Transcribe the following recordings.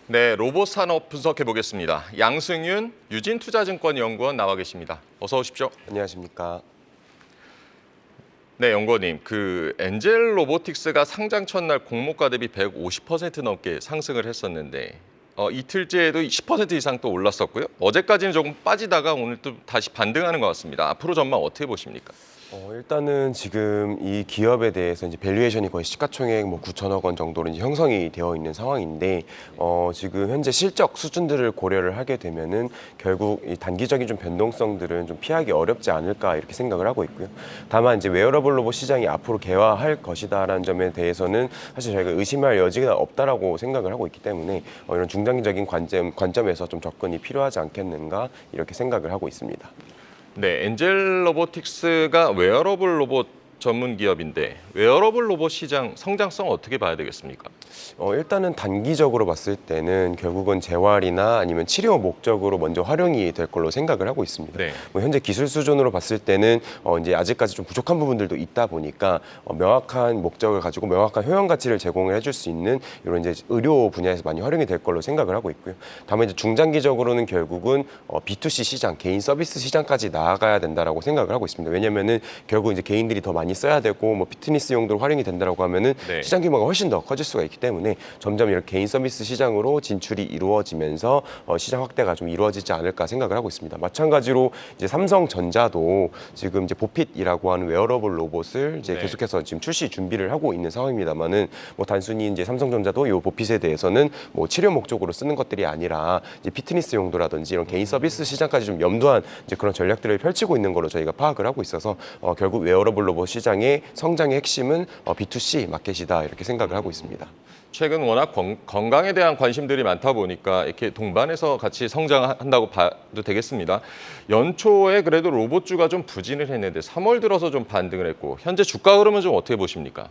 네, 로봇 산업 분석해 보겠습니다. 양승윤 유진투자증권연구원 나와 계십니다. 어서 오십시오. 안녕하십니까. 네, 연구원님, 엔젤 로보틱스가 상장 첫날 공모가 대비 150% 넘게 상승을 했었는데 이틀째에도 10% 이상 또 올랐었고요. 어제까지는 조금 빠지다가 오늘 또 다시 반등하는 것 같습니다. 앞으로 전망 어떻게 보십니까? 일단은 지금 이 기업에 대해서 이제 밸류에이션이 거의 시가총액 9천억 원 정도로 이제 형성이 되어 있는 상황인데 지금 현재 실적 수준들을 고려를 하게 되면은 결국 이 단기적인 좀 변동성들은 좀 피하기 어렵지 않을까 이렇게 생각을 하고 있고요. 다만 이제 웨어러블 로봇 시장이 앞으로 개화할 것이다라는 점에 대해서는 사실 저희가 의심할 여지가 없다라고 생각을 하고 있기 때문에 이런 중장기적인 관점에서 좀 접근이 필요하지 않겠는가 이렇게 생각을 하고 있습니다. 네, 엔젤 로보틱스가 웨어러블 로봇 전문 기업인데 웨어러블 로봇 시장 성장성 어떻게 봐야 되겠습니까? 일단은 단기적으로 봤을 때는 결국은 재활이나 아니면 치료 목적으로 먼저 활용이 될 걸로 생각을 하고 있습니다. 네. 현재 기술 수준으로 봤을 때는 이제 아직까지 좀 부족한 부분들도 있다 보니까 명확한 목적을 가지고 명확한 효용 가치를 제공을 해줄 수 있는 이런 이제 의료 분야에서 많이 활용이 될 걸로 생각을 하고 있고요. 다만 이제 중장기적으로는 결국은 B2C 시장, 개인 서비스 시장까지 나아가야 된다라고 생각을 하고 있습니다. 왜냐면은 결국 이제 개인들이 더 많이 써야 되고 피트니스 용도로 활용이 된다라고 하면은 네. 시장 규모가 훨씬 더 커질 수가 있기 때문에 점점 이런 개인 서비스 시장으로 진출이 이루어지면서 시장 확대가 좀 이루어지지 않을까 생각을 하고 있습니다. 마찬가지로 이제 삼성전자도 지금 이제 보핏이라고 하는 웨어러블 로봇을 이제 네. 계속해서 지금 출시 준비를 하고 있는 상황입니다만은 단순히 이제 삼성전자도 이 보핏에 대해서는 치료 목적으로 쓰는 것들이 아니라 이제 피트니스 용도라든지 이런 개인 서비스 시장까지 좀 염두한 이제 그런 전략들을 펼치고 있는 걸로 저희가 파악을 하고 있어서 결국 웨어러블 로봇 시장의 성장의 핵심은 B2C 마켓이다 이렇게 생각을 하고 있습니다. 최근 워낙 건강에 대한 관심들이 많다 보니까 이렇게 동반해서 같이 성장한다고 봐도 되겠습니다. 연초에 그래도 로봇주가 좀 부진을 했는데 3월 들어서 좀 반등을 했고 현재 주가 흐름은 좀 어떻게 보십니까?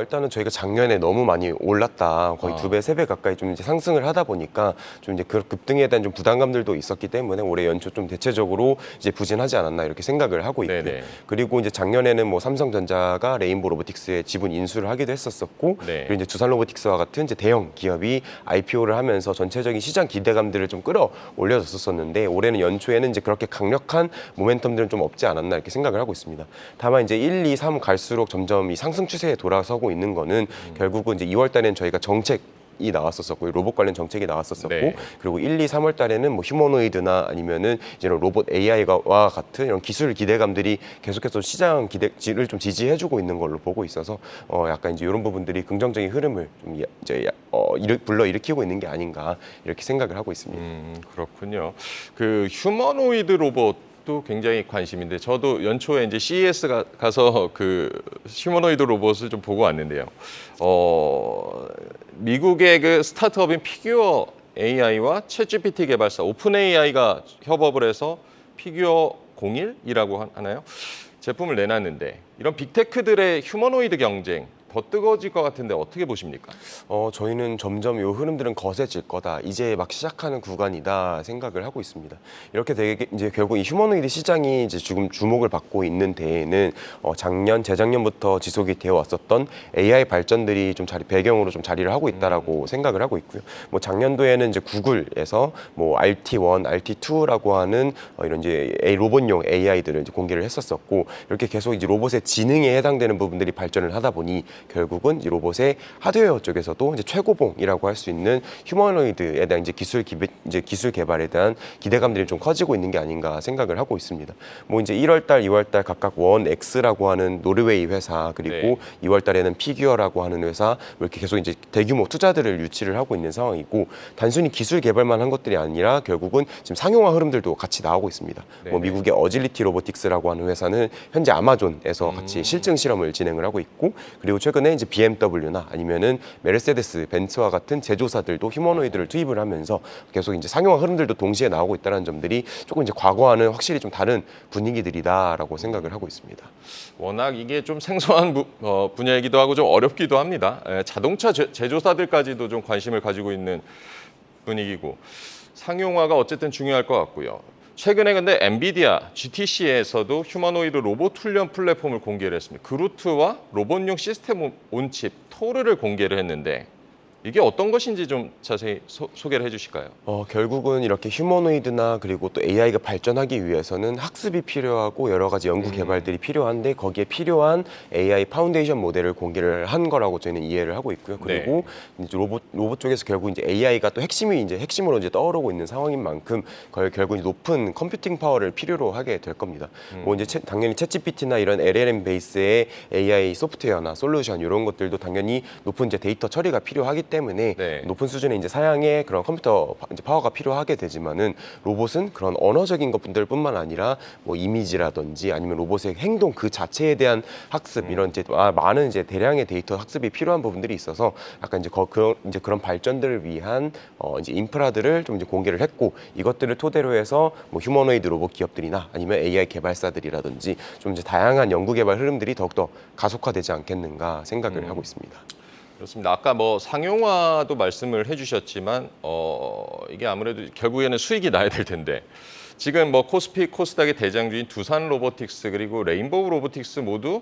일단은 저희가 작년에 너무 많이 올랐다. 거의 2배, 3배 가까이 좀 이제 상승을 하다 보니까 좀 이제 그 급등에 대한 좀 부담감들도 있었기 때문에 올해 연초 좀 대체적으로 이제 부진하지 않았나 이렇게 생각을 하고 있고요. 네네. 그리고 이제 작년에는 삼성전자가 레인보우 로보틱스에 지분 인수를 하기도 했었었고 네. 그리고 이제 두산 로보틱스와 같은 이제 대형 기업이 IPO를 하면서 전체적인 시장 기대감들을 좀 끌어올려줬었는데 올해는 연초에는 이제 그렇게 강력한 모멘텀들은 좀 없지 않았나 이렇게 생각을 하고 있습니다. 다만 이제 1, 2, 3 갈수록 점점 이 상승 추세에 돌아서고 있는 거는 결국은 이제 2월 달에는 저희가 이 나왔었고 로봇 관련 정책이 나왔었었고 네. 그리고 1, 2, 3월 달에는 휴머노이드나 아니면은 이제 로봇 AI와 같은 이런 기술 기대감들이 계속해서 시장 기대치를 좀 지지해주고 있는 걸로 보고 있어서 약간 이제 이런 부분들이 긍정적인 흐름을 좀 이제 불러일으키고 있는 게 아닌가 이렇게 생각을 하고 있습니다. 그렇군요. 휴머노이드 로봇 도 굉장히 관심인데 저도 연초에 이제 CES 가서 휴머노이드 로봇을 좀 보고 왔는데요. 미국의 스타트업인 피규어 AI와 챗GPT 개발사 오픈 AI가 협업을 해서 피규어 01이라고 하나요? 제품을 내놨는데 이런 빅테크들의 휴머노이드 경쟁 더 뜨거워질 것 같은데 어떻게 보십니까? 저희는 점점 이 흐름들은 거세질 거다. 이제 막 시작하는 구간이다 생각을 하고 있습니다. 이렇게 되게 이제 결국 이 휴머노이드 시장이 이제 지금 주목을 받고 있는 데에는 재작년부터 지속이 되어 왔었던 AI 발전들이 좀 배경으로 좀 자리를 하고 있다라고 생각을 하고 있고요. 작년도에는 이제 구글에서 RT1, RT2라고 하는 이런 이제 로봇용 AI들을 이제 공개를 했었었고 이렇게 계속 이제 로봇의 지능에 해당되는 부분들이 발전을 하다 보니 결국은 이 로봇의 하드웨어 쪽에서도 이제 최고봉이라고 할 수 있는 휴머노이드에 대한 이제 기술 개발에 대한 기대감들이 좀 커지고 있는 게 아닌가 생각을 하고 있습니다. 이제 1월달, 2월달 각각 원엑스라고 하는 노르웨이 회사 그리고 네. 2월달에는 피규어라고 하는 회사 이렇게 계속 이제 대규모 투자들을 유치를 하고 있는 상황이고 단순히 기술 개발만 한 것들이 아니라 결국은 지금 상용화 흐름들도 같이 나오고 있습니다. 미국의 어질리티 로보틱스라고 하는 회사는 현재 아마존에서 같이 실증 실험을 진행을 하고 있고 그리고 최근에 이제 BMW나 아니면은 메르세데스 벤츠와 같은 제조사들도 휴머노이드를 투입을 하면서 계속 이제 상용화 흐름들도 동시에 나오고 있다는 점들이 조금 이제 과거와는 확실히 좀 다른 분위기들이다라고 생각을 하고 있습니다. 워낙 이게 좀 생소한 분야이기도 하고 좀 어렵기도 합니다. 자동차 제조사들까지도 좀 관심을 가지고 있는 분위기고 상용화가 어쨌든 중요할 것 같고요. 최근에 근데 엔비디아 GTC에서도 휴머노이드 로봇 훈련 플랫폼을 공개를 했습니다. 그루트와 로봇용 시스템 온칩 토르를 공개를 했는데 이게 어떤 것인지 좀 자세히 소개를 해주실까요? 결국은 이렇게 휴머노이드나 그리고 또 AI가 발전하기 위해서는 학습이 필요하고 여러 가지 연구 개발들이 필요한데 거기에 필요한 AI 파운데이션 모델을 공개를 한 거라고 저희는 이해를 하고 있고요. 그리고 이제 로봇 쪽에서 결국 이제 AI가 또 핵심으로 이제 떠오르고 있는 상황인 만큼 결국 이제 높은 컴퓨팅 파워를 필요로 하게 될 겁니다. 뭐 이제 당연히 챗GPT나 이런 LLM 베이스의 AI 소프트웨어나 솔루션 이런 것들도 당연히 높은 이제 데이터 처리가 필요하기 때문에 높은 수준의 이제 사양의 그런 컴퓨터 이제 파워가 필요하게 되지만은 로봇은 그런 언어적인 것들뿐만 아니라 뭐 이미지라든지 아니면 로봇의 행동 그 자체에 대한 학습 이런 이제 많은 이제 대량의 데이터 학습이 필요한 부분들이 있어서 약간 이제 그런 발전들을 위한 이제 인프라들을 좀 이제 공개를 했고 이것들을 토대로 해서 뭐 휴머노이드 로봇 기업들이나 아니면 AI 개발사들이라든지 좀 이제 다양한 연구 개발 흐름들이 더욱더 가속화되지 않겠는가 생각을 하고 있습니다. 그렇습니다. 아까 뭐 상용화도 말씀을 해주셨지만 이게 아무래도 결국에는 수익이 나야 될 텐데 지금 뭐 코스피, 코스닥의 대장주인 두산 로보틱스 그리고 레인보우 로보틱스 모두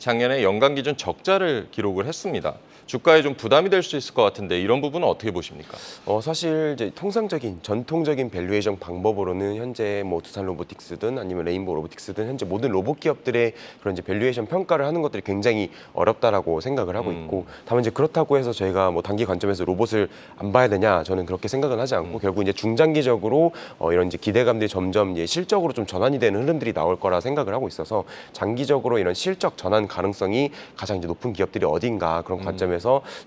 작년에 연간 기준 적자를 기록을 했습니다. 주가에 좀 부담이 될 수 있을 것 같은데 이런 부분은 어떻게 보십니까? 사실 이제 전통적인 밸류에이션 방법으로는 현재 뭐 두산 로보틱스든 아니면 레인보우 로보틱스든 현재 모든 로봇 기업들의 그런 이제 밸류에이션 평가를 하는 것들이 굉장히 어렵다라고 생각을 하고 있고 다만 이제 그렇다고 해서 저희가 뭐 단기 관점에서 로봇을 안 봐야 되냐 저는 그렇게 생각은 하지 않고 결국 이제 중장기적으로 이런 이제 기대감들이 점점 이제 실적으로 좀 전환이 되는 흐름들이 나올 거라 생각을 하고 있어서 장기적으로 이런 실적 전환 가능성이 가장 이제 높은 기업들이 어딘가 그런 관점에서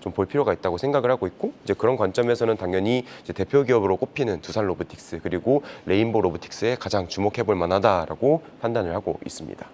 좀 볼 필요가 있다고 생각을 하고 있고 이제 그런 관점에서는 당연히 이제 대표 기업으로 꼽히는 두산 로보틱스 그리고 레인보우 로보틱스에 가장 주목해 볼 만하다라고 판단을 하고 있습니다.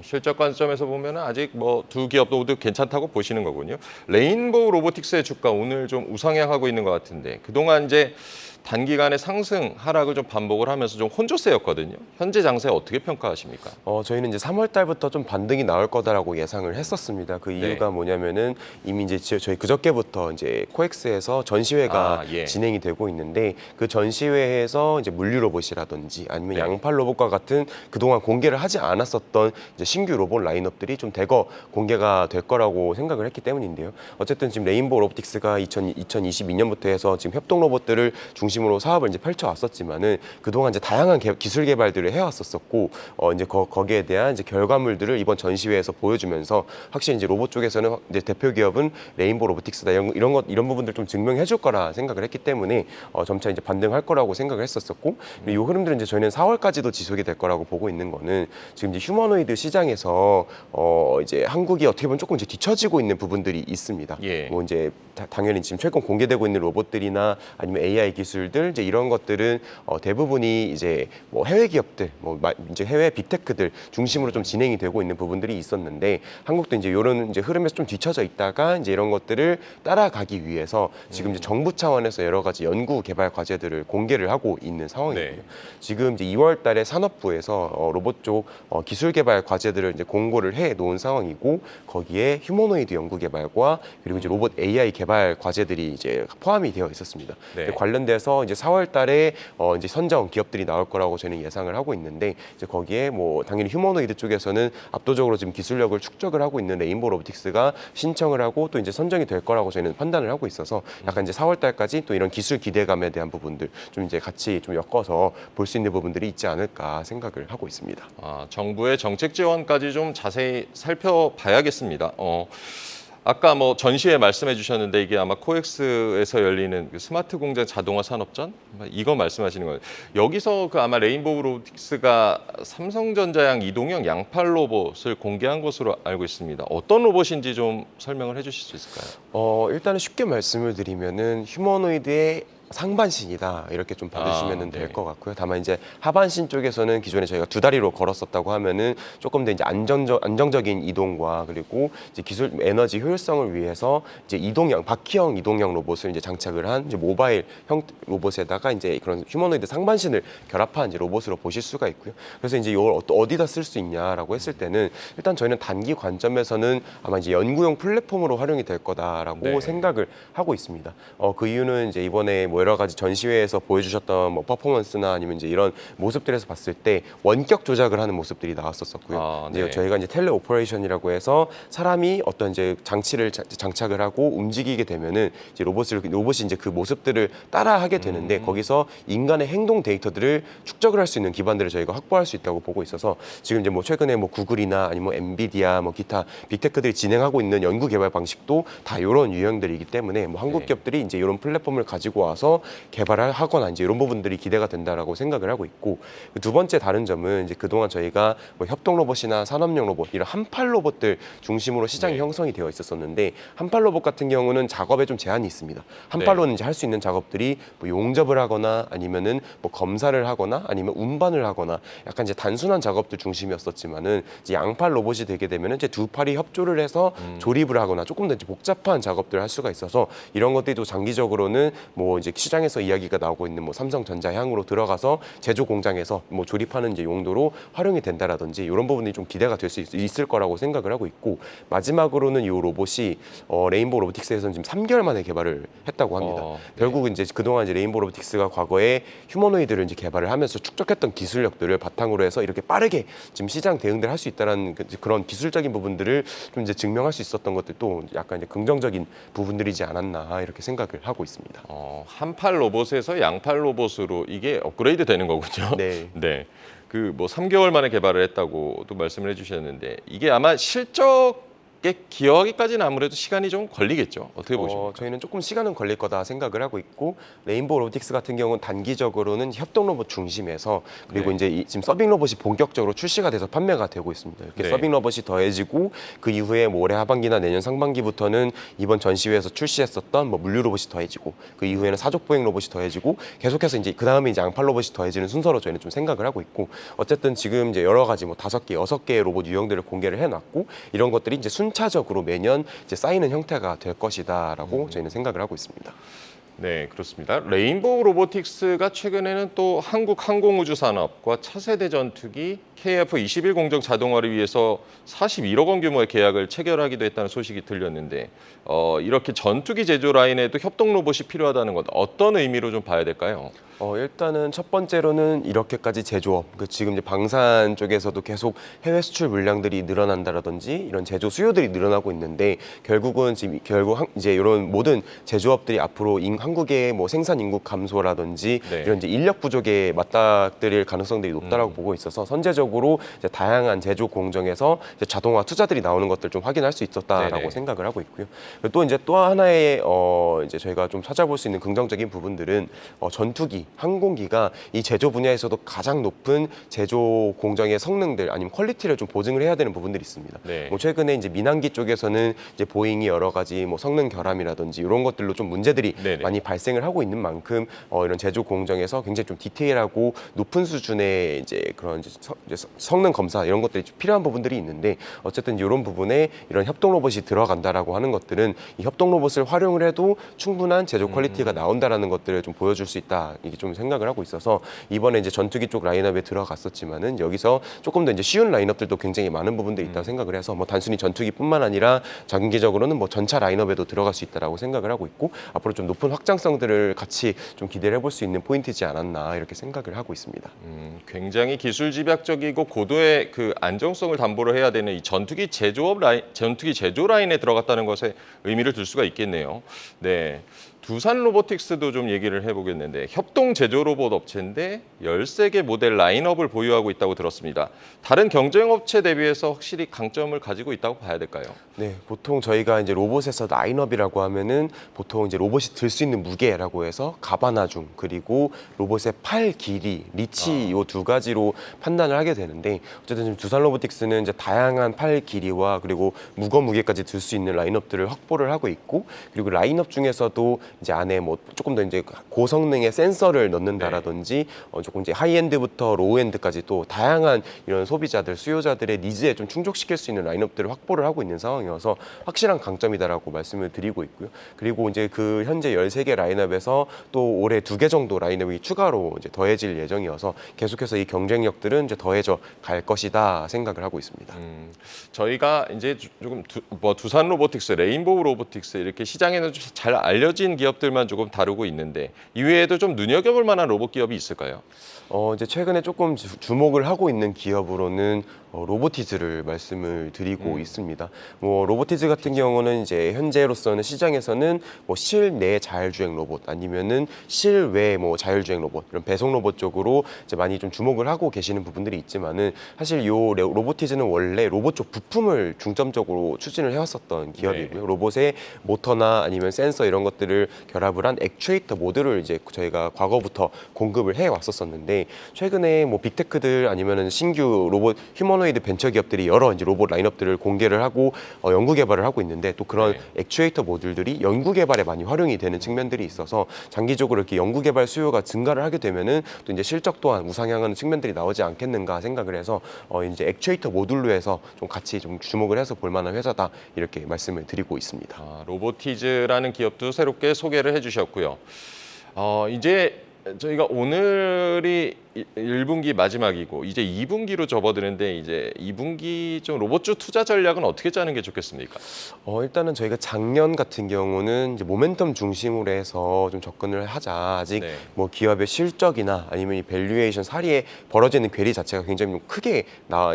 실적 관점에서 보면 아직 뭐 두 기업 모두 괜찮다고 보시는 거군요. 레인보우 로보틱스의 주가 오늘 좀 우상향하고 있는 것 같은데 그동안 이제 단기간에 상승 하락을 좀 반복을 하면서 좀 혼조세였거든요. 현재 장세 어떻게 평가하십니까? 저희는 이제 3월 달부터 좀 반등이 나올 거다라고 예상을 했었습니다. 그 이유가 뭐냐면은 이미 이제 저희 그저께부터 이제 코엑스에서 전시회가 진행이 되고 있는데 그 전시회에서 이제 물류 로봇이라든지 아니면 양팔 로봇과 같은 그동안 공개를 하지 않았었던 이제 신규 로봇 라인업들이 좀 대거 공개가 될 거라고 생각을 했기 때문인데요. 어쨌든 지금 레인보우 로보틱스가 2022년부터 해서 지금 협동 로봇들을 중심으로 사업을 이제 펼쳐왔었지만은 그동안 이제 다양한 기술 개발들을 해왔었고 이제 거기에 대한 이제 결과물들을 이번 전시회에서 보여주면서 확실히 이제 로봇 쪽에서는 이제 대표 기업은 레인보우 로보틱스다 이런 부분들 좀 증명해줄 거라 생각을 했기 때문에 점차 이제 반등할 거라고 생각을 했었었고 이 흐름들은 이제 저희는 4월까지도 지속이 될 거라고 보고 있는 거는 지금 이제 휴머노이드 시장에서 이제 한국이 어떻게 보면 조금 이제 뒤처지고 있는 부분들이 있습니다. 뭐 이제 당연히 지금 최근 공개되고 있는 로봇들이나 아니면 AI 기술들 이제 이런 것들은 대부분이 이제 뭐 해외 기업들, 뭐 이제 해외 빅테크들 중심으로 좀 진행이 되고 있는 부분들이 있었는데 한국도 이제 이런 이제 흐름에서 좀 뒤처져 있다가 이제 이런 것들을 따라가기 위해서 지금 이제 정부 차원에서 여러 가지 연구 개발 과제들을 공개를 하고 있는 상황이고요. 지금 이제 2월달에 산업부에서 로봇 쪽 기술 개발 과제들을 이제 공고를 해 놓은 상황이고 거기에 휴머노이드 연구 개발과 그리고 이제 로봇 AI 개발 과제들이 이제 포함이 되어 있었습니다. 관련돼서 이제 4월달에 이제 선정 기업들이 나올 거라고 저는 예상을 하고 있는데 이제 거기에 뭐 당연히 휴머노이드 쪽에서는 압도적으로 지금 기술력을 축적을 하고 있는 레인보우 로보틱스가 신청을 하고 또 이제 선정이 될 거라고 저희는 판단을 하고 있어서 약간 이제 4월달까지 또 이런 기술 기대감에 대한 부분들 좀 이제 같이 좀 엮어서 볼 수 있는 부분들이 있지 않을까 생각을 하고 있습니다. 정부의 정책 지원까지 좀 자세히 살펴봐야겠습니다. 아까 뭐 전시회 말씀해 주셨는데 이게 아마 코엑스에서 열리는 그 스마트 공장 자동화 산업전 이거 말씀하시는 거예요. 여기서 그 아마 레인보우 로보틱스가 삼성전자양 이동형 양팔 로봇을 공개한 것으로 알고 있습니다. 어떤 로봇인지 좀 설명을 해주실 수 있을까요? 일단은 쉽게 말씀을 드리면은 휴머노이드의 상반신이다 이렇게 좀 받으시면 될 것 같고요. 다만 이제 하반신 쪽에서는 기존에 저희가 두 다리로 걸었었다고 하면은 조금 더 이제 안정적인 이동과 그리고 이제 기술 에너지 효율성을 위해서 이제 바퀴형 이동형 로봇을 이제 장착을 한 이제 모바일형 로봇에다가 이제 그런 휴머노이드 상반신을 결합한 이제 로봇으로 보실 수가 있고요. 그래서 이제 이걸 어디다 쓸 수 있냐라고 했을 때는 일단 저희는 단기 관점에서는 아마 이제 연구용 플랫폼으로 활용이 될 거다라고 생각을 하고 있습니다. 그 이유는 이제 이번에 뭐 뭐 여러 가지 전시회에서 보여주셨던 뭐 퍼포먼스나 아니면 이제 이런 모습들에서 봤을 때 원격 조작을 하는 모습들이 나왔었고요. 이제 저희가 이제 텔레 오퍼레이션이라고 해서 사람이 어떤 이제 장치를 장착을 하고 움직이게 되면은 이제 로봇이 이제 그 모습들을 따라하게 되는데 거기서 인간의 행동 데이터들을 축적을 할 수 있는 기반들을 저희가 확보할 수 있다고 보고 있어서 지금 이제 뭐 최근에 뭐 구글이나 아니면 뭐 엔비디아 뭐 기타 빅테크들이 진행하고 있는 연구 개발 방식도 다 이런 유형들이기 때문에 뭐 한국 기업들이 이제 이런 플랫폼을 가지고 와서 개발을 하거나 이제 이런 부분들이 기대가 된다라고 생각을 하고 있고 두 번째 다른 점은 이제 그동안 저희가 뭐 협동 로봇이나 산업용 로봇 이런 한팔 로봇들 중심으로 시장이 형성이 되어 있었는데 한팔 로봇 같은 경우는 작업에 좀 제한이 있습니다. 한팔로는 이제 할 수 있는 작업들이 뭐 용접을 하거나 아니면은 뭐 검사를 하거나 아니면 운반을 하거나 약간 이제 단순한 작업들 중심이었었지만은 이제 양팔 로봇이 되게 되면은 이제 두 팔이 협조를 해서 조립을 하거나 조금 더 이제 복잡한 작업들을 할 수가 있어서 이런 것들도 장기적으로는 뭐 이제 시장에서 이야기가 나오고 있는 뭐 삼성전자 향으로 들어가서 제조 공장에서 뭐 조립하는 이제 용도로 활용이 된다라든지 이런 부분이 좀 기대가 될 수 있을 거라고 생각을 하고 있고 마지막으로는 이 로봇이 레인보우 로보틱스에서는 지금 3개월 만에 개발을 했다고 합니다. 결국 이제 그동안 이제 레인보우 로보틱스가 과거에 휴머노이드를 이제 개발을 하면서 축적했던 기술력들을 바탕으로 해서 이렇게 빠르게 지금 시장 대응들 할 수 있다는 그런 기술적인 부분들을 좀 이제 증명할 수 있었던 것들도 약간 이제 긍정적인 부분들이지 않았나 이렇게 생각을 하고 있습니다. 한팔 로봇에서 양팔 로봇으로 이게 업그레이드 되는 거군요. 네. 네. 그 뭐 3개월 만에 개발을 했다고도 말씀을 해주셨는데 이게 아마 실적에 기여하기까지는 아무래도 시간이 좀 걸리겠죠. 어떻게 보십니까? 저희는 조금 시간은 걸릴 거다 생각을 하고 있고 레인보우 로보틱스 같은 경우는 단기적으로는 협동 로봇 중심에서 그리고 이제 지금 서빙 로봇이 본격적으로 출시가 돼서 판매가 되고 있습니다. 이렇게 서빙 로봇이 더해지고 그 이후에 뭐 올해 하반기나 내년 상반기부터는 이번 전시회에서 출시했었던 뭐 물류 로봇이 더해지고 그 이후에는 사족 보행 로봇이 더해지고 계속해서 이제 그 다음에 이제 양팔 로봇이 더해지는 순서로 저희는 좀 생각을 하고 있고 어쨌든 지금 이제 여러 가지 뭐 5개, 6개의 로봇 유형들을 공개를 해놨고 이런 것들이 이제 순차적으로 매년 이제 쌓이는 형태가 될 것이다라고 저희는 생각을 하고 있습니다. 네, 그렇습니다. 레인보우 로보틱스가 최근에는 또 한국 항공우주산업과 차세대 전투기 KF-21 공정 자동화를 위해서 41억 원 규모의 계약을 체결하기도 했다는 소식이 들렸는데 이렇게 전투기 제조 라인에도 협동 로봇이 필요하다는 것 어떤 의미로 좀 봐야 될까요? 일단은 첫 번째로는 이렇게까지 제조업, 지금 이제 방산 쪽에서도 계속 해외 수출 물량들이 늘어난다라든지 이런 제조 수요들이 늘어나고 있는데 결국은 지금 이제 이런 모든 제조업들이 앞으로 한국의 뭐 생산 인구 감소라든지 이런 이제 인력 부족에 맞닥뜨릴 가능성들이 높다라고 보고 있어서 선제적으로 이제 다양한 제조 공정에서 이제 자동화 투자들이 나오는 것들 좀 확인할 수 있었다라고 생각을 하고 있고요. 그리고 또 이제 또 하나의 이제 저희가 좀 찾아볼 수 있는 긍정적인 부분들은 전투기 항공기가 이 제조 분야에서도 가장 높은 제조 공정의 성능들 아니면 퀄리티를 좀 보증을 해야 되는 부분들이 있습니다. 뭐 최근에 이제 민항기 쪽에서는 이제 보잉이 여러 가지 뭐 성능 결함이라든지 이런 것들로 좀 문제들이 많이 발생을 하고 있는 만큼 이런 제조 공정에서 굉장히 좀 디테일하고 높은 수준의 이제 그런 이제 성능 검사 이런 것들이 좀 필요한 부분들이 있는데 어쨌든 이런 부분에 이런 협동 로봇이 들어간다라고 하는 것들은 이 협동 로봇을 활용을 해도 충분한 제조 퀄리티가 나온다라는 것들을 좀 보여줄 수 있다. 이게 좀 생각을 하고 있어서 이번에 이제 전투기 쪽 라인업에 들어갔었지만은 여기서 조금 더 이제 쉬운 라인업들도 굉장히 많은 부분들이 있다고 생각을 해서 뭐 단순히 전투기뿐만 아니라 장기적으로는 뭐 전차 라인업에도 들어갈 수 있다라고 생각을 하고 있고 앞으로 좀 높은 확장성들을 같이 좀 기대를 해볼 수 있는 포인트지 않았나 이렇게 생각을 하고 있습니다. 굉장히 기술 집약적이고 고도의 그 안정성을 담보를 해야 되는 이 전투기 제조 라인에 들어갔다는 것에 의미를 둘 수가 있겠네요. 네. 두산 로보틱스도 좀 얘기를 해보겠는데 협동 제조 로봇 업체인데 13개 모델 라인업을 보유하고 있다고 들었습니다. 다른 경쟁 업체 대비해서 확실히 강점을 가지고 있다고 봐야 될까요? 네, 보통 저희가 이제 로봇에서 라인업이라고 하면은 보통 이제 로봇이 들 수 있는 무게라고 해서 가바나중 그리고 로봇의 팔 길이, 리치 이 두 가지로 판단을 하게 되는데 어쨌든 지금 두산 로보틱스는 이제 다양한 팔 길이와 그리고 무게까지 들 수 있는 라인업들을 확보를 하고 있고 그리고 라인업 중에서도 이제 안에 뭐 조금 더 이제 고성능의 센서를 넣는다라든지 조금 이제 하이엔드부터 로우엔드까지 또 다양한 이런 소비자들, 수요자들의 니즈에 좀 충족시킬 수 있는 라인업들을 확보를 하고 있는 상황이어서 확실한 강점이다라고 말씀을 드리고 있고요. 그리고 이제 그 현재 13개 라인업에서 또 올해 2개 정도 라인업이 추가로 이제 더해질 예정이어서 계속해서 이 경쟁력들은 이제 더해져 갈 것이다 생각을 하고 있습니다. 저희가 이제 조금 두산 로보틱스, 레인보우 로보틱스 이렇게 시장에는 좀 잘 알려진 대표적인 기업들만 조금 다루고 있는데 이외에도 좀 눈여겨볼 만한 로봇 기업이 있을까요? 이제 최근에 조금 주목을 하고 있는 기업으로는 로보티즈를 말씀을 드리고 있습니다. 뭐 로보티즈 같은 경우는 이제 현재로서는 시장에서는 뭐 실내 자율주행 로봇 아니면은 실외 뭐 자율주행 로봇 이런 배송 로봇 쪽으로 이제 많이 좀 주목을 하고 계시는 부분들이 있지만은 사실 요 로보티즈는 원래 로봇 쪽 부품을 중점적으로 추진을 해왔었던 기업이고요. 네. 로봇의 모터나 아니면 센서 이런 것들을 결합을 한 액추에이터 모듈을 이제 저희가 과거부터 공급을 해 왔었었는데 최근에 뭐 빅테크들 아니면은 신규 로봇 휴머노이드 벤처 기업들이 여러 이제 로봇 라인업들을 공개를 하고 연구 개발을 하고 있는데 또 그런 네. 액추에이터 모듈들이 연구 개발에 많이 활용이 되는 측면들이 있어서 장기적으로 이렇게 연구 개발 수요가 증가를 하게 되면은 또 이제 실적 또한 우상향하는 측면들이 나오지 않겠는가 생각을 해서 이제 액추에이터 모듈로 해서 좀 같이 좀 주목을 해서 볼 만한 회사다 이렇게 말씀을 드리고 있습니다. 로보티즈라는 기업도 새롭게 소개를 해주셨고요. 이제 저희가 오늘이 1분기 마지막이고 이제 2분기로 접어드는데 이제 2분기 좀 로봇주 투자 전략은 어떻게 짜는 게 좋겠습니까? 일단은 저희가 작년 같은 경우는 이제 모멘텀 중심으로 해서 좀 접근을 하자. 아직 네. 뭐 기업의 실적이나 아니면 이 밸류에이션 사이에 벌어져 있는 괴리 자체가 굉장히 좀 크게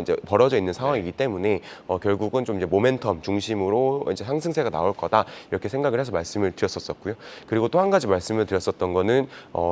이제 벌어져 있는 상황이기 때문에 결국은 좀 이제 모멘텀 중심으로 이제 상승세가 나올 거다 이렇게 생각을 해서 말씀을 드렸었고요. 그리고 또 한 가지 말씀을 드렸었던 거는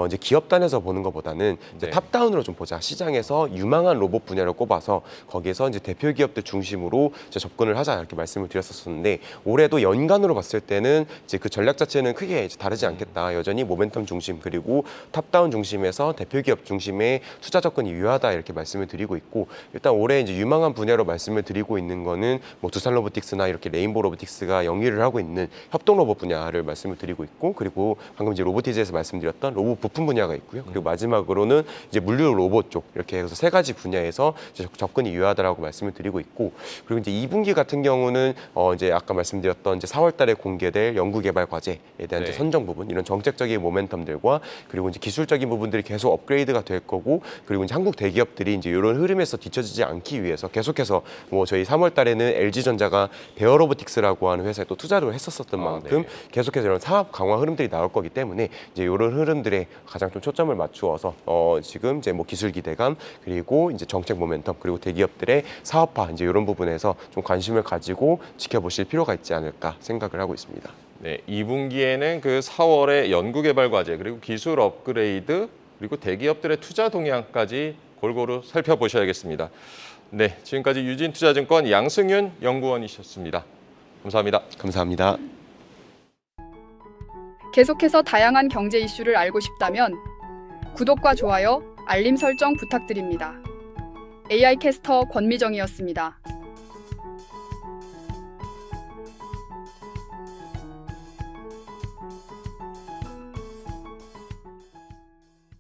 이제 기업 단에서 보는 것보다는 이제 네. 탑다운으로 좀 보자. 시장에서 유망한 로봇 분야를 꼽아서 거기에서 이제 대표 기업들 중심으로 이제 접근을 하자 이렇게 말씀을 드렸었는데 올해도 연간으로 봤을 때는 이제 그 전략 자체는 크게 이제 다르지 않겠다. 여전히 모멘텀 중심 그리고 탑다운 중심에서 대표 기업 중심의 투자 접근이 유효하다 이렇게 말씀을 드리고 있고 일단 올해 이제 유망한 분야로 말씀을 드리고 있는 거는 뭐 두산 로보틱스나 이렇게 레인보우 로보틱스가 영위를 하고 있는 협동 로봇 분야를 말씀을 드리고 있고 그리고 방금 이제 로보티즈에서 말씀드렸던 로봇 부품 분야가 있고요. 그리고 마지막으로는 이제 물류 로봇 쪽 이렇게 해서 세 가지 분야에서 이제 접근이 유효하다라고 말씀을 드리고 있고 그리고 이제 2분기 같은 경우는 이제 아까 말씀드렸던 이제 4월달에 공개될 연구 개발 과제에 대한 이제 네. 선정 부분 이런 정책적인 모멘텀들과 그리고 이제 기술적인 부분들이 계속 업그레이드가 될 거고 그리고 이제 한국 대기업들이 이제 이런 흐름에서 뒤처지지 않기 위해서 계속해서 뭐 저희 3월달에는 LG전자가 베어로보틱스라고 하는 회사에 또 투자를 했었었던 만큼 네. 계속해서 이런 사업 강화 흐름들이 나올 거기 때문에 이제 이런 흐름들에 가장 좀 초점을 맞추어서 지금 이제 뭐 기술 기대감 그리고 이제 정책 모멘텀 그리고 대기업들의 사업화 이제 이런 부분에서 좀 관심을 가지고 지켜보실 필요가 있지 않을까 생각을 하고 있습니다. 네, 2분기에는 그 4월의 연구개발 과제 그리고 기술 업그레이드 그리고 대기업들의 투자 동향까지 골고루 살펴보셔야겠습니다. 네, 지금까지 유진투자증권 양승윤 연구원이셨습니다. 감사합니다. 감사합니다. 계속해서 다양한 경제 이슈를 알고 싶다면 구독과 좋아요, 알림 설정 부탁드립니다. AI 캐스터 권미정이었습니다.